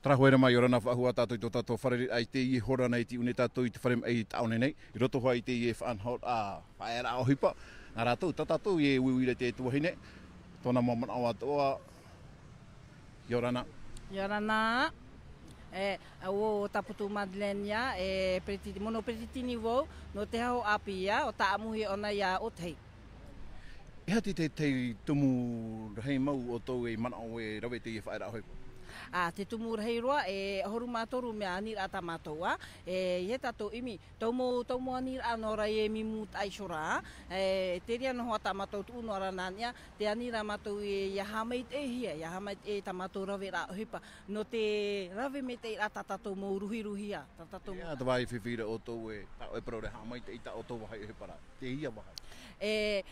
Trahoera mai ora na whahua tātou i tō tātou wharere ai te i hora nei ti une tātou i te wharem ai taone nei. I roto hoa i te i e whanhor a whaera o hipa. Nā rātou, tā tātou i e uiuire te tuahine. Tōna mamana o atoa. Yorana. Yorana. O taputu Madlenia mono pretitini vou no te hao apia o taamuhi ona ia o tei. Ia te tumu rehei mau o tō e mana o e rawe te i whaera o hipa. Te tumu rehei roa horu mātoru mea anira ata mātoa. He tato imi, taumo anira anora e mimu taishora. Te ria noho ata mātou tu unora nania, te anira mātou e yahamait e hia, yahamait e ta mātou rawe ra hipa. No te rawe me te ata tato mō ruhiruhia. Ia, te wai whiwhira o tō e tau e praure hamait e ita o tō wahai hipa ra. Te hia wahai.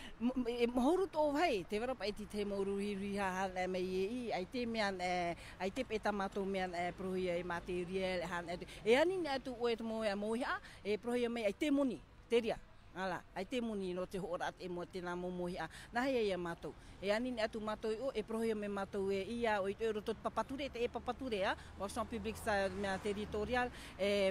Mohoru tō whai, te wera pai te mō ruhiruhia hana me i, ai te mean, ai te e tamato mean prohia e material han e ani atu o e mo e moha e prohia me ai te moni teria ala ai te moni no te horat e mo te na momohia na hei e matou e ani atu matou o e prohia me matou e ia o i te roto papature te e papature a Fonction Publique sa mea territorial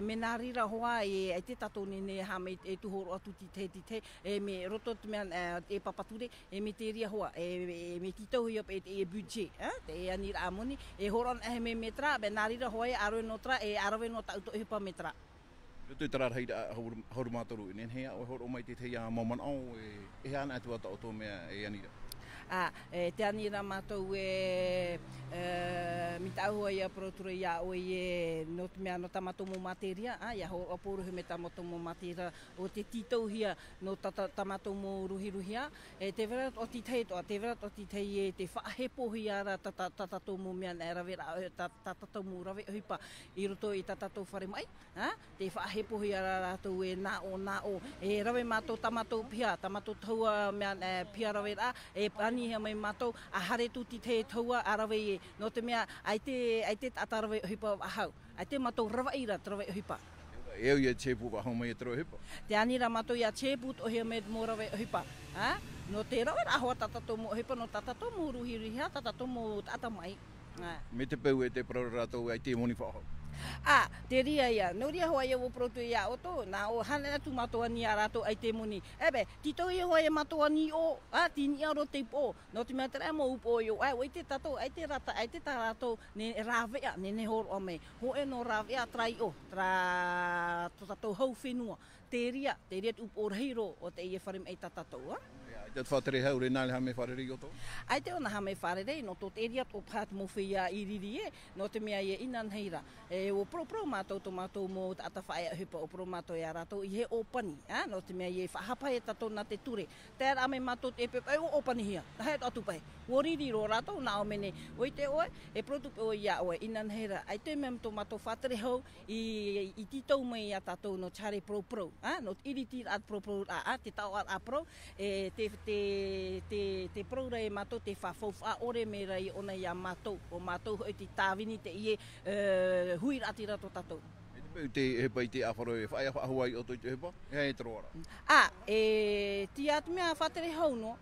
menarira hoa e ai te tato ne ha me e tu horo atu ti te e me roto mean e papature e me teria hoa e me tito hia e budget te ani ra moni e horon e me metra menarira hoa e aro no tra e aro no ta uto hipa metra. Te tara hei hauru mātoru i nenhea o horo mai te hea maman au e ana atu ata o tō mea e anira. Te anira mātou mitahua ia protura ia o e no te mea no tamato mo materia, ia ho aporohe me tamato mo materia o te titau hia no tamato mo ruhiruhia. Te vera o titei toa, te vera o titei e te whahepo hia ra tatato mo mea e rawe tatato mo rawe hipa i roto i tatato whare mai. Te whahepo hia ra rātou e nā o, e rawe mātou tamato pia, tamato taua mea pia rawe ra, e pani hea mai mātou a hare tu te taua a rawe e no te mea ai te tata rawe hipa ahau. Ai te mātou rawa ira rawe hipa. Eo ia chepu wa hau mai e rawe hipa. Te anira mātou ia chepu o hea me mō rawe hipa. No te rawe rahoa tatato mo hipa, no tatato mo ruhiriha, tatato mo tata mai. Me te peu e te praura rātou ai te moni whaahau. Te ria ia, no ria hoa ia o proto ia o tō, nā o hana atu matoa ni a rātou ai te moni. Ebe, tito ia hoa ia matoa ni o, tini aro te po, no te mea te rea mo upo i o, o i te tato, ai te rata, ai te tā rātou, ne rāwea, ne horo o mei. Ho e no rāwea trai o, tra tatou hau whenua. Te ria upo reiro o te ia wharim ei tatatou, Te whatere haure nāle hame wharere i o tō? Ai te ona hame wharere, no tō te ria tō pāt mo whia i riri no te mea i inan heira. O pro mātou tō mātou mō ata whaea hipa o pro mātou i a rātou i he opani, no te mea i whahapa e tatou nā te ture. Te ame mātou te pepe, o opani hia, hei atu pai. O riri ro rātou, nā o mene, o i te oe, e protupe o ia oe, inan heira. Ai te mea tō mātou whatere hau i titou mai a tātou no chare pro, no iriti at pro, te tau at a pro, te praura e mātou te whawhawha ore me rai ona ia mātou o mātou hoi te tāwini te ie hui rati rato tātou. Te hepa i te awharo e whaia whahuai o tō i te hepa? Hei te roara? Ti atu mea whatere hau no,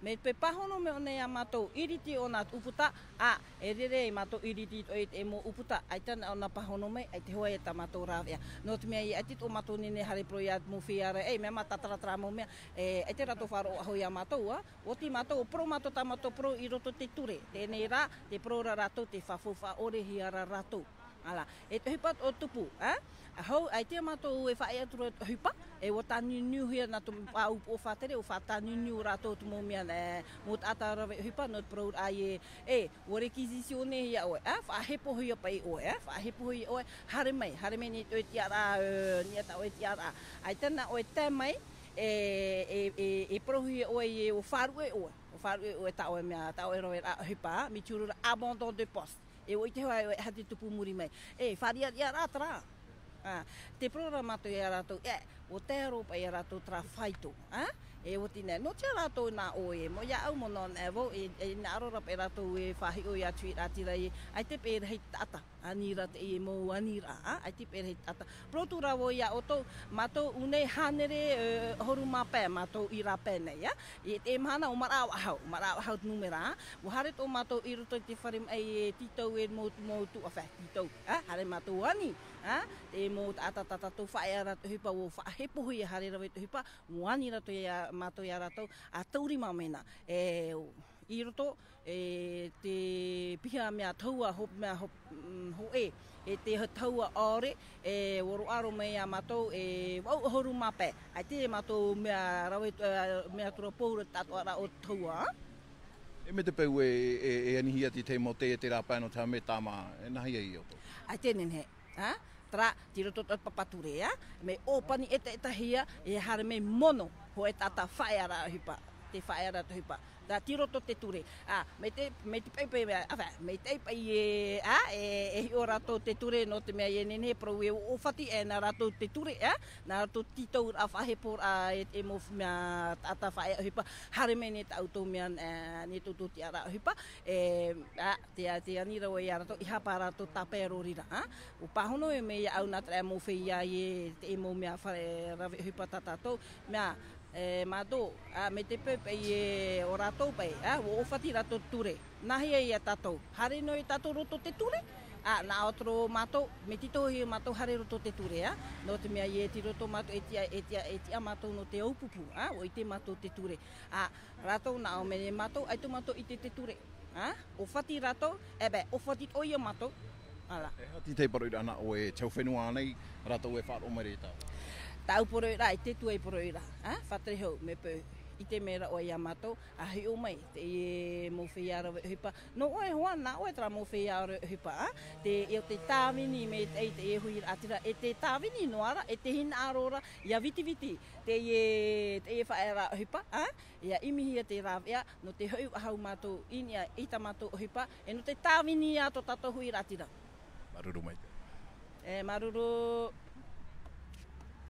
me pe pahono me ona ia mātou iriti o nā uputa, e rere e mātou iriti e mo uputa, ai tana o nā pahono mai, ai te hoa e ta mātou rāwea. No te mea i atit o mātou nene hare pro ia mo whiara, mea mā tataratara mo mea, ai te rato wharo aho ia mātou, o ti mātou, pro mātou ta mātou pro i roto te ture, tēnei rā, te pro ra rātou, te whawhawha ore hiara rātou. Ala, e te hipat o tupu, hau, ai te mātou e whae atura hipa, e o tāni niu hia nā tu o whatere, o whatani niu rātou tu mō mea, mō tāta rawe hipa, no te praur ai o requisitione hia oe, whahepo hia pai oe, whahepo hia oe, hare mai ni oe tiara, ni ata oe tiara, ai tana oe te mai, e prohi oe o wharu e oe ta oe mea, ta oe roe hipa, mi tūrura abandon de poste. E o i te hoa e hati tupu muri mai. Wharia ia rātara. Te programato i a rātou, o te aro pa e rato tra whaito. E o tine, no te rato nā oe, mo ia au mono nevo, e nā arora pe rato e whahi o ia tui ratira e, ai te pēr hei tata, anira te e mo anira, ai te pēr hei tata. Protu rawo ia o tō, mato unei hanere horu mapē, mato i rapē nei, e te mahana o marau ahau numera, o hare tō mato i roto te wharim e titou e mo tu awhai, titou, hare mato ani, te mo atatata tō whae ara te hipa o whahepohi e hare rawe te hipa, o ani rato ia mato ia rato, a tauri mamena, i roto, te piha mea taua mea ho te taua ore, woro aro mea mato, wau horu mape, ai te mato mea rawe, mea tura poura tato ara o taua, E me te peu e anihia te mo te rāpai no tā me tāma, e nahi e i o tō? Ai tēnen he, tra, tiro toto papature, me opani etahia, e hare me mono, ho e tata whaeara hipa, te whaeara to hipa. Da tiro to te ture. Me te peipe, me te pei e o rato te ture no te mea e nene, pro e o whati e nā rato te ture, nā rato titou a whahepor a e mo mea tata whaeara hipa, hare me ne tau tō mea ne tutu te ara hipa, te anira o e arato, i hapa rato tapero rira. O pahono e me au nā trea mo whia e te mo mea whare rawe hipa tatatou, mea, mato, me te pepe e o ratou pai, o whati rato ture, nahi e ia tatou, hare no i tatou roto te ture, nā otro mato, me tito hi mato hare roto te ture, no te mea i e ti roto mato, e tia mato no te aupupu, o i te mato te ture, ratou nā o mene mato, ai tu mato i te ture, o whati rato, o whati o ia mato, ala. E hati te paru ana o e tau whenua anei, ratou e whaat o mere tau. Tau poroira, i te tuai poroira, whatere hau, me pō, i te mera o ia mato, a hui o mai, te e mo whiara hipa. No oe hoa, nā oe tra mo whiara hipa, te te tāwini me te e hui atira, e te tāwini no ara, e te hina arora, ia viti, te e whaera hipa, ia imihia te rāwea, no te hau mato, inia ita mato hipa, e no te tāwini ato tato hui atira. Maruru mai te. Maruru...